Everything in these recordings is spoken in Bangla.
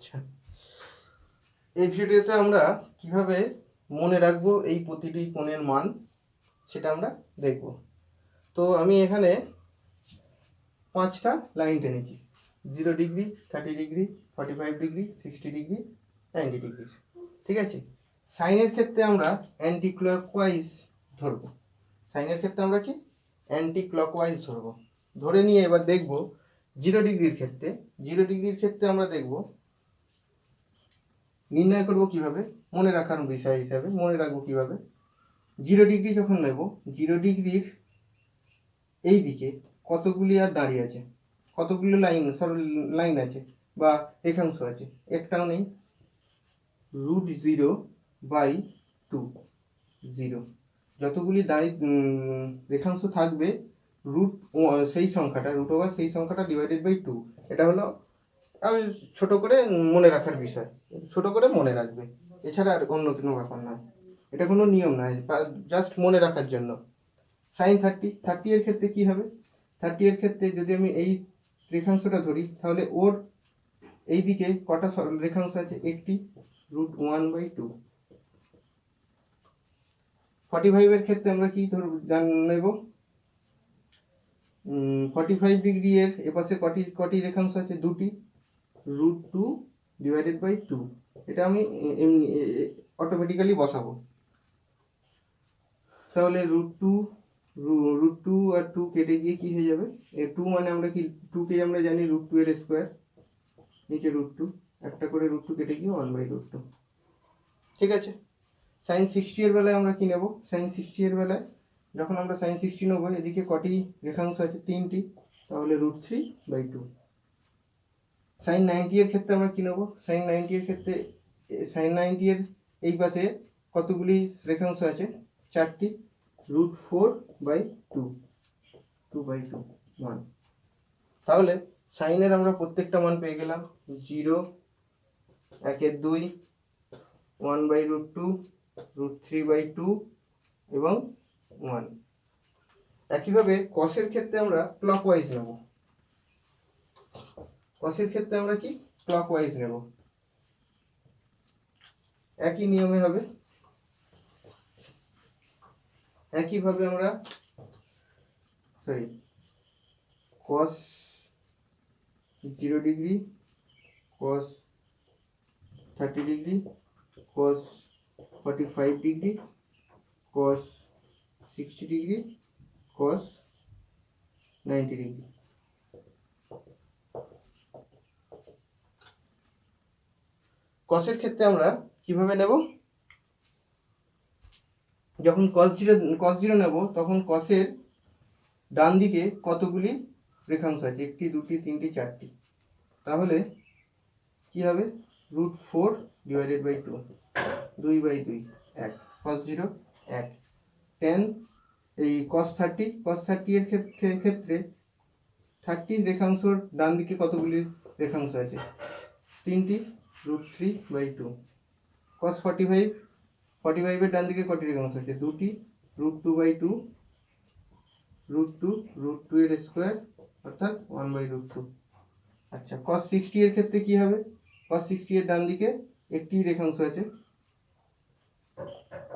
আচ্ছা, এই ভিডিওতে আমরা কিভাবে মনে রাখবো এই প্রতিটি কোণের মান সেটা আমরা দেখব। তো আমি এখানে 5টা লাইন টেনেছি, 0 degree, 30 degree, 45 degree, 60 degree, 90 degree. ঠিক আছে, সাইনের ক্ষেত্রে আমরা অ্যান্টি ক্লকওয়াইজ ধরবো। সাইনের ক্ষেত্রে আমরা কি অ্যান্টি ক্লকওয়াইজ ধরবো। ধরে নিয়ে এবার দেখব 0 ডিগ্রির ক্ষেত্রে। 0 ডিগ্রির ক্ষেত্রে আমরা দেখব নির্ণয় করব কিভাবে, মনে রাখার বিষয় হিসাবে মনে রাখবো কিভাবে। 0 ডিগ্রি যখন নেব, 0 ডিগ্রির এই দিকে কতগুলি আর দাঁড়িয়ে আছে, কতগুলো লাইন লাইন আছে বা রেখাংশ আছে, একটাও নেই। √0/2, 0। যতগুলি রেখাংশ থাকবে রুট সেই সংখ্যাটা, √ওভার সেই সংখ্যাটা /2। এটা হলো আমি ছোট করে মনে রাখার বিষয়, ছোট করে মনে রাখবে, এছাড়া আর অন্য কোনো ব্যাপার নয়। এটা কোনো নিয়ম নয়, জাস্ট মনে রাখার জন্য। সাইন 30 এর ক্ষেত্রে কি হবে, 30 এর ক্ষেত্রে যদি আমি এই রেখাংশটা ধরি তাহলে ওর এই দিকে কটা রেখাংশ আছে, একটি, √1/2। 45 এর ক্ষেত্রে আমরা কি নেব, 45 ডিগ্রি এর এপাশে কটি রেখাংশ আছে, দুটি, √2/2। এটা আমি এমনি অটোমেটিক্যালি বসাবো। তাহলে √2 আর 2 কেটে গিয়ে কি হয়ে যাবে, 2 মানে আমরা কি 2 কে আমরা জানি √2 এর স্কয়ার, নিচে √2, একটা করে √2 কেটে গিয়ে 1/√2। ঠিক আছে, sin 60 এর বেলায় আমরা কি নেব, sin 60 এর বেলায় যখন আমরা sin 60 নেব, এদিকে কটি রেখাংশ আছে, তিনটি, তাহলে √3/2। sin 90 এর ক্ষেত্রে আমরা কি নেব, sin 90 এর ক্ষেত্রে sin 90 এর এই পাশে কতগুলি রেখাংশ আছে, চারটি, √4/2, 2/2, 1। তাহলে সাইনের আমরা প্রত্যেকটা মান পেয়ে গেলাম, 0, 1/2, 1/√2, √3/2 এবং 1। একইভাবে কসের ক্ষেত্রে আমরা ক্লকওয়াইজ নেব। কসের ক্ষেত্রে আমরা কি ক্লকওয়াইজ নেব, একই নিয়মে হবে। একইভাবে আমরা cos 0 degree, cos 30 degree, cos 45 degree, cos 60 degree, cos 90 degree. কসের ক্ষেত্রে আমরা কিভাবে নেব, যখন cos 0 নেব তখন কসের ডান দিকে কতগুলি রেখাংশ আছে, একটি, দুটি, তিনটি, চারটি। তাহলে কি হবে, √4/2, 2/2, 1, cos 0, 1, tan এই cos 30 এর ক্ষেত্রে 30 রেখাংশর ডান দিকে কতগুলি রেখাংশ আছে, তিনটি, √3/2। cos 45 এর ডান দিকে কটি রেখাংশ আছে, দুটি, √2/2, √2 এর স্কয়ার অর্থাৎ 1/√2। আচ্ছা, cos 60 এর ক্ষেত্রে কি হবে, cos 60 এর ডান দিকে একটি রেখাংশ আছে,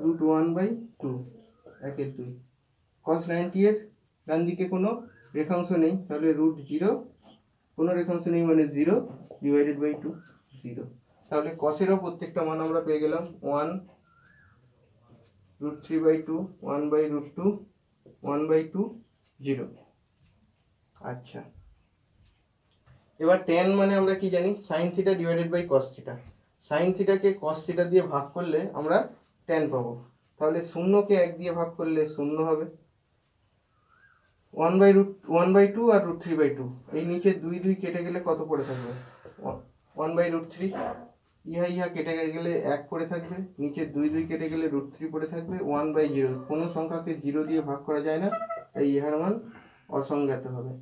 √1/2, 1/2। cos 90 এর ডান দিকে কোনো রেখাংশ নেই, তাহলে √0, কোনো রেখাংশ নেই মানে 0/2, 0। তাহলে cos-এরও প্রত্যেকটা মান আমরা পেয়ে গেলাম, 1, √3/2, 1/√2, 1/2, 0। আচ্ছা, এবার tan মানে আমরা কি জানি, sin θ / cos θ। sin θ কে cos θ দিয়ে ভাগ করলে আমরা tan পাবো। তাহলে 0 কে 1 দিয়ে ভাগ করলে 0 হবে। 1/2 আর √3/2, এই নিচে 2 কেটে গেলে কত পড়ে থাকবে, 1/√3। ইহা কেটে গেলে 1 পড়ে থাকবে, নিচে 2 কেটে গেলে √3 পড়ে থাকবে, 1/0। কোনো সংখ্যাকে 0 দিয়ে ভাগ করা যায় না, তাই ইহার মান অসংজ্ঞাত হবে।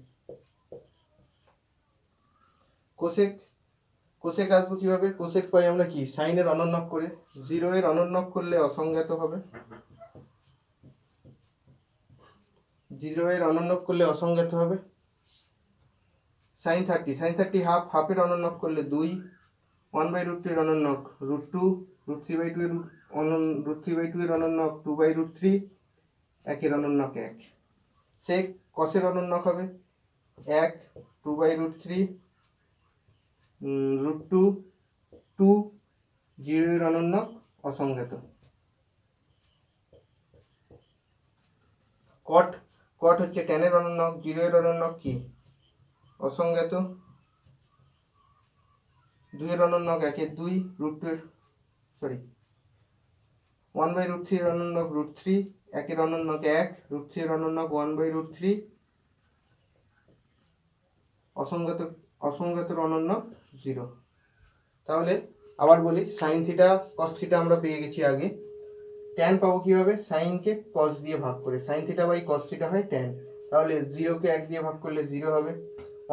কোসেক আসবো কিভাবে, কোসেক পাই আমরা কি, সাইনের অনন্যক করে, 0 এর অনন্যক করলে অসংজ্ঞাত হবে, 0 এর অনন্যক করলে অসংজ্ঞাত হবে। sin 30 হাফ, হাফের অনন্যক করলে 2, 1/√2 এর অনন্যক √2, √3/2 এর √3/2 এর অনন্যক 2/√3, 1 এর অনন্যক 1। sec cos এর অনন্যক হবে 1, 2/√3, √2, 2, 0 এর অনন্যক অসংজ্ঞাত। cot হচ্ছে tan এর অনন্যক, 0 এর অনন্যক কি অসংজ্ঞাত, 2 এর অনন্যক 1 এর 2, √2 এর 1/√3 এর অনন্যক √3, 1 এর অনন্যক 1, √3 এর অনন্যক 1/√3, অসংজ্ঞাতর অনন্যক 0। তাহলে আবার বলি, sin থিটা cos থিটা আমরা পেয়ে গেছি আগে। tan পাবো কিভাবে? sin কে cos দিয়ে ভাগ করে, sin theta by cos theta হয় tan। তাহলে 0 কে 1 দিয়ে ভাগ করলে 0 হবে।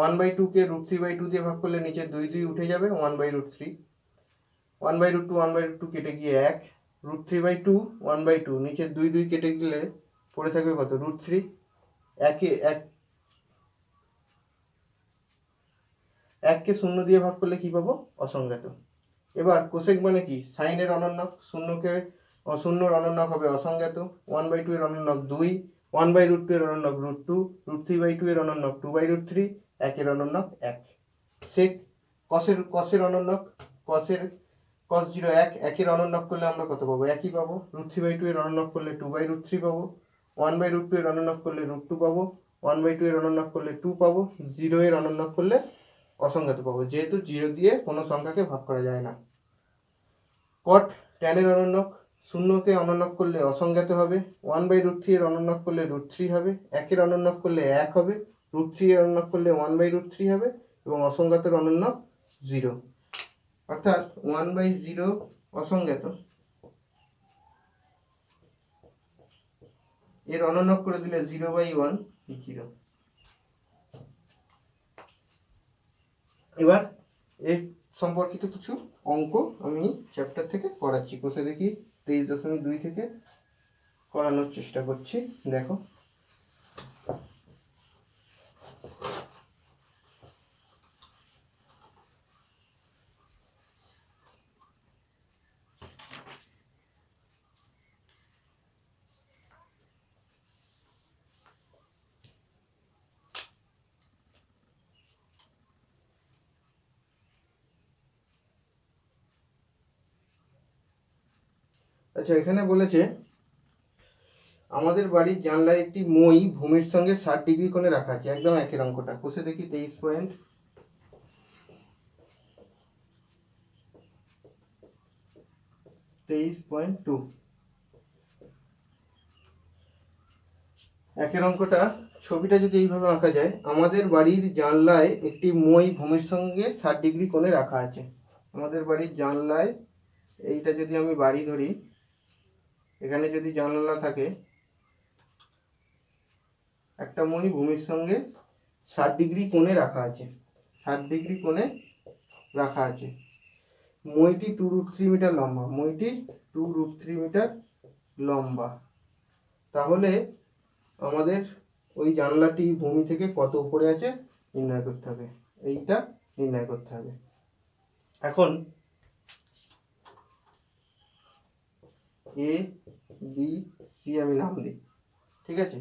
1/2 কে √3/2 দিয়ে ভাগ করলে নিচে 2 2 উঠে যাবে, 1/√3। 1/√2 1/√2 কেটে গিয়ে 1, √3/2 1/2, নিচে 2 2 কেটে গেলে পড়ে থাকবে কত? √3। 1 কে 0 দিয়ে ভাগ করলে কি পাবো? অসংজ্ঞাত। এবার কোসেক মানে কি? সাইন এর অনন্যক, 0 এর অনন্যক হবে অসংজ্ঞাত, 1/2 এর অনন্যক 2, 1/√2 এর অনন্যক √2, √3/2 এর অনন্যক 2/√3, 1 এর অনন্যক 1। সেক cos এর অনন্যক, cos 0 1, 1 এর অনন্যক করলে আমরা কত পাবো? 1ই পাবো। √3/2 এর অনন্যক করলে 2/√3 পাবো, 1/√2 এর অনন্যক করলে √2 পাবো, 1/2 এর অনন্যক করলে 2 পাবো, 0 এর অনন্যক করলে অসংজ্ঞাত পাবো, যেহেতু 0 দিয়ে কোনো সংখ্যাকে ভাগ করা যায় না। cot tan এর অনন্যক, 0 কে অনন্যক করলে অসংজ্ঞাত হবে, 1/√3 এর অনন্যক করলে √3 হবে, 1 এর অনন্যক করলে 1 হবে, √3 এর অনন্যক করলে 1/√3 হবে, এবং অসংজ্ঞাতের অনন্যক 0। অর্থাৎ 1/0 অসংজ্ঞাত, এর অনন্যক করে দিলে 0/1 0। এবার এর সম্পর্কিত কিছু অঙ্ক আমি চ্যাপ্টার থেকে করাচ্ছি। কোষে দেখি 23.2 থেকে করানোর চেষ্টা করছি। দেখো, আচ্ছা এখানে বলেছে আমাদের বাড়ির জানলায় একটি মই ভূমির সঙ্গে 60 ডিগ্রি কোণে রাখা আছে, একদম একের অঙ্কটা। কোষে দেখি 23.2 একের অঙ্কটা। ছবিটা যদি এইভাবে আঁকা যায়, আমাদের বাড়ির জানলায় একটি মই ভূমির সঙ্গে 60 ডিগ্রি কোণে রাখা আছে। আমাদের বাড়ির জানলায়, এইটা যদি আমি বাড়ি ধরি, এখানে যদি জানলা থাকে, একটা মই ভূমির সঙ্গে 60 ডিগ্রি কোণে রাখা আছে, 60 ডিগ্রি কোণে রাখা আছে। মইটি 2√3 মিটার লম্বা, মইটি 2√3 মিটার লম্বা। তাহলে আমাদের ওই জানলাটি ভূমি থেকে কত উপরে আছে নির্ণয় করতে হবে, এইটা নির্ণয় করতে হবে। এখন এ বি সি আমি নাম দিই, ঠিক আছে।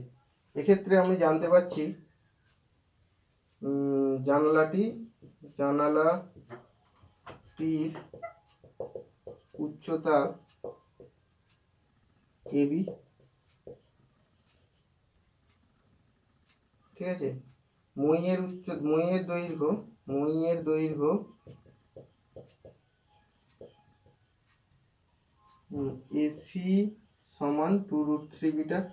এক্ষেত্রে আমি জানতে পারছি জানালাটির উচ্চতা এবি, ঠিক আছে। মইয়ের দৈর্ঘ্য এসি সমান 2√3 মিটার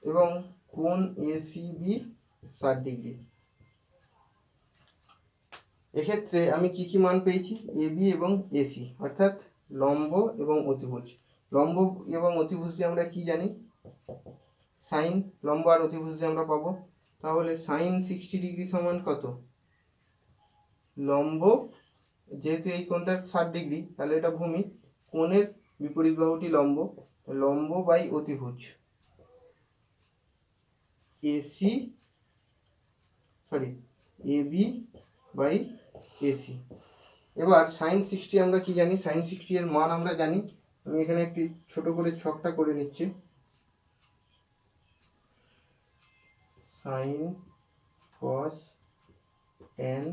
এবং কোণ এসিবি 60 ডিগ্রি। এক্ষেত্রে আমি কি কি মান পেয়েছি? এবি এবং এসি, অর্থাৎ লম্ব এবং অতিভুজ। লম্ব এবং অতিভুজ দিয়ে আমরা কি জানি? সাইন। লম্ব আর অতিভুজ দিয়ে আমরা পাবো। তাহলে সাইন 60 ডিগ্রি সমান কত? লম্ব, যেহেতু এই কোণটা 60 ডিগ্রি, তাহলে এটা ভূমি, কোণের বিপরীত বাহুটি লম্ব, লম্ব বাই অতিভুজ এবি বাই এসি। এবার সাইন 60 আমরা কি জানি, সাইন 60 এর মান আমরা জানি। আমি এখানে একটি ছোট করে ছকটা করে নিচ্ছি। Sine cos tan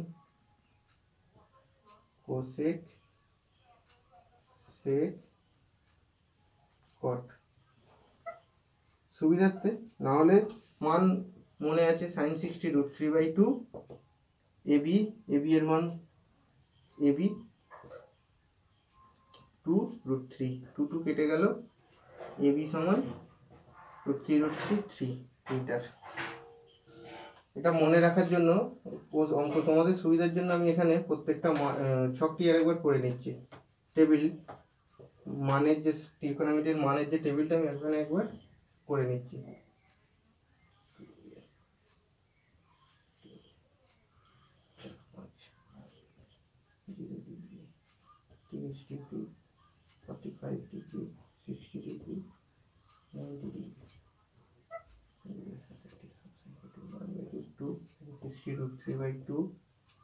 cosec sec cot. সুবিধার্থে না হলে মান মনে আছে, সাইন 60 √3/2 এবি, এবি এর মান এবি 2√3, 2 কেটে গেল, এবি সমান √3 মিটার। এটা মনে রাখার জন্য অঙ্ক তোমাদের সুবিধার জন্য আমি এখানে প্রত্যেকটা ছকটি আরেকবার করে নিচ্ছি। টেবিল মানের যে ত্রিকোণমিতির মানের যে টেবিলটা আমি এখানে একবার করে নিচ্ছি। Degree, 45 degree, 60 degree, 90 degree, 60√3/2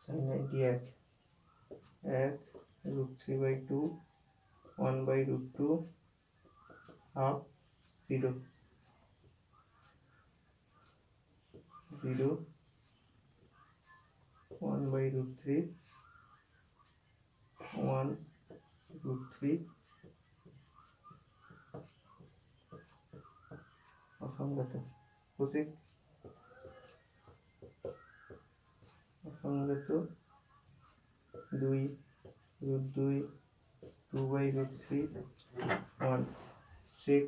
sin 90 এক √3/2 1/2 half 0 1/3 1√3 অসংগত কোসেক অসংগত 2√2 2/3 1 sec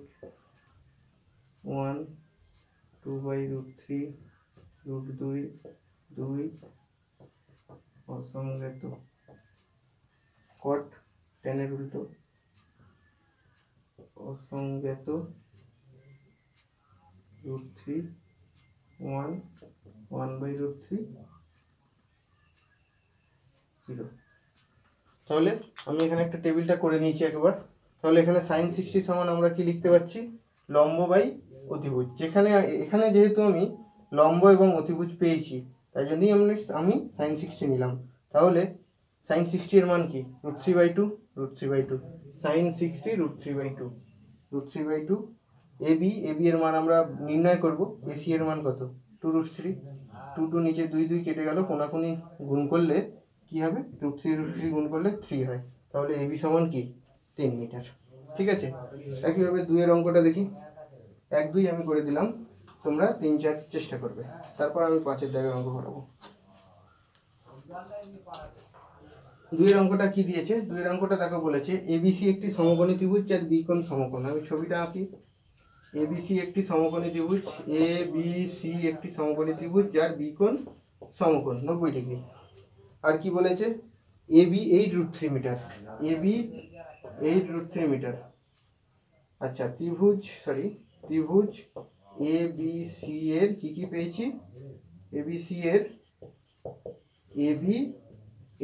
1 2/3 √2 2 অসংগত কট ট্যানের উল্টো অসংগত √3 1 1/3 0। তাহলে আমি এখানে একটা টেবিলটা করে নিয়েছি একবার। তাহলে এখানে সাইন 60 সমান আমরা কি লিখতে পাচ্ছি, লম্ব বাই অতিভুজ। যেখানে এখানে যেহেতু আমি লম্ব এবং অতিভুজ পেয়েছি, তাই জন্যই আমি সাইন 60 নিলাম। তাহলে সাইন 60 এর মান কি, √3/2 √3/2 সাইন 60 √3/2 √3/2 এবি, এবি এর মান আমরা নির্ণয় করব। এসি এর মান কত, 2√3, 2 নিচে 2 কেটে গেল, কোনাকুনি গুণ করলে কি হবে, √3 গুণ করলে 3 হয়। তাহলে এবি সমান কি 3 মিটার। ঠিক আছে, একইভাবে 2 এর অঙ্কটা দেখি। 1 2 আমি করে দিলাম, তোমরা 3 4 চেষ্টা করবে, তারপর আমি 5 এর জায়গায় অঙ্ক করাবো। 2 এর অঙ্কটা কি দিয়েছে, 2 এর অঙ্কটা দেখো বলেছে এবিসি একটি সমকোণী ত্রিভুজ যার বিকোণ সমকোণ। আমি ছবিটা আঁকি। এবিসি একটি সমকোণী ত্রিভুজ, এবিসি একটি সমকোণী ত্রিভুজ যার বিকোণ সমকোণ 90 ডিগ্রি। আর কি বলেছে, এবি 8√3 মিটার, এবি 8√3 মিটার। আচ্ছা, ত্রিভুজ এবিসি এর কি কি পেয়েছি, এবিসি এর এবি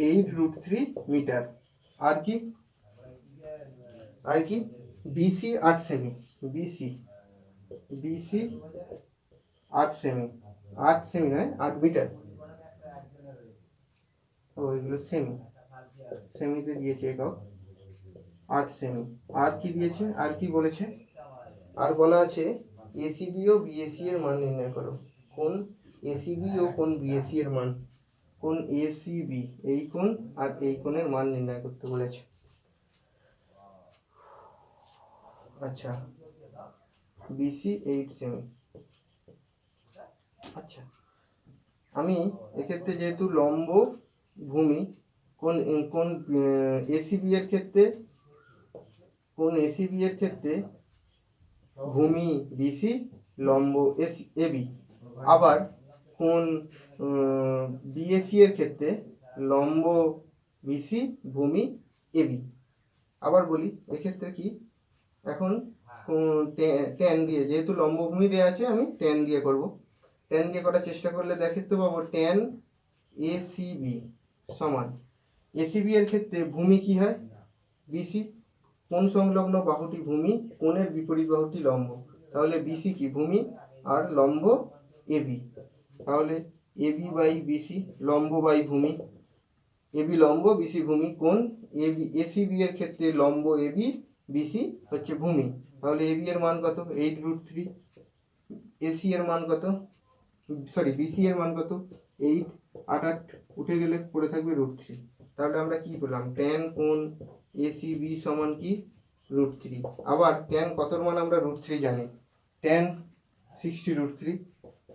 8√3 মিটার। আর কি বিসি 8 সেমি, বিসি 8 সেমি, 8 সেমি নয় 8 মিটার, ওইগুলো সেমি, সেমিতে দিয়েছে একক, 8 সেমি। আর কি দিয়েছে, আর কি বলেছে, আর বলা আছে এসিবি ও বিএসি এর মান নির্ণয় করো। কোন এসিবি ও কোন বিএসি এর মান, কোন এসিবি এই কোণ আর এই কোণের মান নির্ণয় করতে বলেছে। আচ্ছা, বিসি 8 সেমি। আচ্ছা, আমি এক্ষেত্রে যেহেতু লম্ব ভূমি, কোন কোন এসিবি এর ক্ষেত্রে, কোন এসিবি এর ক্ষেত্রে ভূমি বিসি, লম্ব এবি। আবার কোন বিএসি এর ক্ষেত্রে লম্ব বিসি, ভূমি এবি। আবার বলি এক্ষেত্রে কি, এখন ট্যান দিয়ে, যেহেতু লম্ব ভূমি দেওয়া আছে আমি ট্যান দিয়ে করব। ট্যান দিয়ে করার চেষ্টা করলে দেখতে পাবো ট্যান এসিবি সমান, এসিবি এর ক্ষেত্রে ভূমি কি হয় বিসি, কোণ সংলগ্ন বাহুটি ভূমি, কোণের বিপরীত বাহুটি লম্ব। তাহলে বিসি কি ভূমি আর লম্ব এবি। তাহলে এবি বাই বিসি, লম্ব বাই ভূমি, এবি লম্ব, বিসি ভূমি। কোণ এবি, এসিবি এর ক্ষেত্রে লম্ব এবি, বিসি হচ্ছে ভূমি। তাহলে এবি এর মান কত? 8√3। এসি এর মান কত? সরি, বিসি এর মান কত? 8। 8 8 উঠে গেলে পড়ে থাকবে √3। তাহলে আমরা কি পেলাম? tan কোণ এসিবি সমান কি? √3। আবার tan কতর মান আমরা √3 জানি, tan 60√3।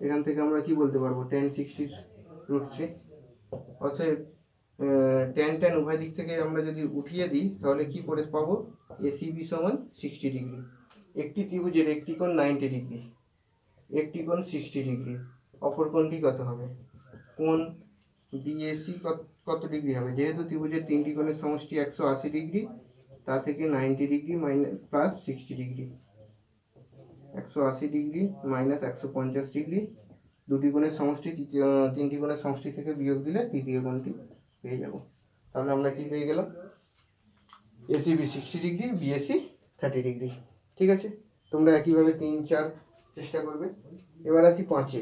এখান থেকে আমরা কি বলতে পারবো? tan 60√3। অতএব tan tan উভয় দিক থেকে আমরা যদি উঠিয়ে দিই তাহলে কি করে পাবো? এসিবি সমান 60 ডিগ্রি। একটি ত্রিভুজের একটি কোণ 90 ডিগ্রি, একটি কোণ 60 ডিগ্রি, অপর কোণটি কত হবে? কোণ ডিএসি কত ডিগ্রি হবে? যেহেতু ত্রিভুজের তিনটি কোণের সমষ্টি 180 ডিগ্রি, তা থেকে 90 degree minus plus 60 degree, 180 degree minus 150 degree, দুটি কোণের সমষ্টি, তিনটি কোণের সমষ্টি থেকে বিয়োগ দিলে তৃতীয় কোণটি পেয়ে যাব। তাহলে আমরা কি পেয়ে গেলাম? ACB 60 degree, BAC 30 degree. ঠিক আছে, তোমরা একইভাবে 3 4 চেষ্টা করবে। এবার আসি 5-এ।